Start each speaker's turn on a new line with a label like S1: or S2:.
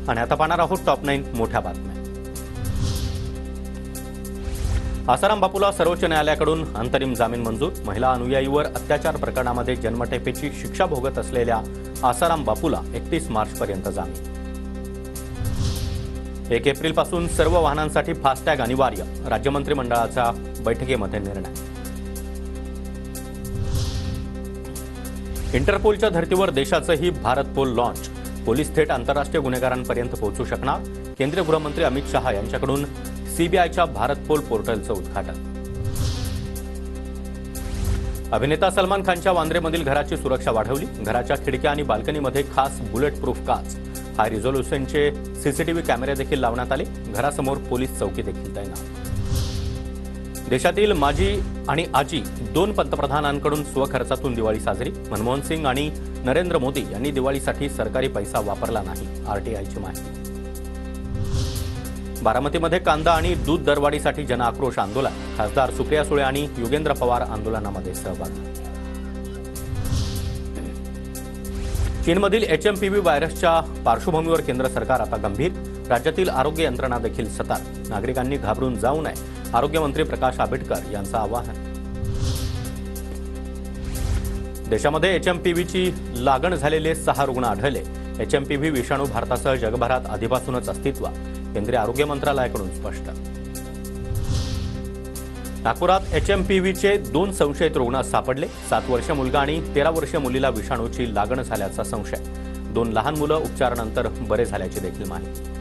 S1: आणि आता पाहणार आहोत टॉप 9 मोठ्या बातम्या। आसाराम बापूला सर्वोच्च न्यायालयाकडून अंतरिम जामीन मंजूर। महिला अनुयायीवर अत्याचार प्रकरणामध्ये जन्मठेपेची शिक्षा भोगत असलेल्या आसाराम बापूला 31 मार्चपर्यंत जामीन। 1 एप्रिलपासून सर्व वाहनांसाठी फास्टॅग अनिवार्य, राज्य मंत्रिमंडळाच्या बैठकीमध्ये निर्णय। इंटरपोलच्या धर्तीवर देशाचंही भारत पोल लॉन्च, पोलीस थेट आंतरराष्ट्रीय गुन्हेगारांपर्यंत पोहोचू शकणार। केंद्रीय गृहमंत्री अमित शहा यांच्याकडून सीबीआयच्या भारत पोल पोर्टलचं उद्घाटन। अभिनेता सलमान खानच्या वांद्रेमधील घराची सुरक्षा वाढवली, घराच्या खिडक्या आणि बाल्कनीमध्ये खास बुलेट प्रूफ काच, हाय रिझोल्युशनचे सीसीटीव्ही कॅमेरे देखील लावण्यात आले। घरासमोर पोलीस चौकी देखील तैनात। देशातील माजी आणि आजी 2 पंतप्रधानांकडून स्वखर्चातून दिवाळी साजरी। मनमोहन सिंग आणि नरेंद्र मोदी यांनी दिवाळीसाठी सरकारी पैसा वापरला नाही, आरटीआयची माहिती। बारामतीमध्ये कांदा आणि दूध दरवाढीसाठी जनआक्रोश आंदोलन, खासदार सुप्रिया सुळे आणि युगेंद्र पवार आंदोलनामध्ये सहभागी। चीनमधील एचएमपीव्ही व्हायरसच्या पार्श्वभूमीवर केंद्र सरकार आता गंभीर, राज्यातील आरोग्य यंत्रणा देखील सतर्क, नागरिकांनी घाबरून जाऊ नये, आरोग्यमंत्री प्रकाश आंबेडकर यांचं आवाहन। देशामध्ये एचएमपीव्हीची लागण झालेले 6 रुग्ण आढळले। एचएमपीव्ही विषाणू भारतासह जगभरात आधीपासूनच अस्तित्वात, केंद्रीय आरोग्य मंत्रालयाकडून स्पष्ट। नागपुरात एचएमपीव्हीचे 2 संशयित रुग्ण सापडले। 7 वर्षीय मुलगा आणि 13 वर्षीय मुलीला विषाणूची लागण झाल्याचा संशय। 2 लहान मुलं उपचारानंतर बरे झाल्याची देखील माहिती।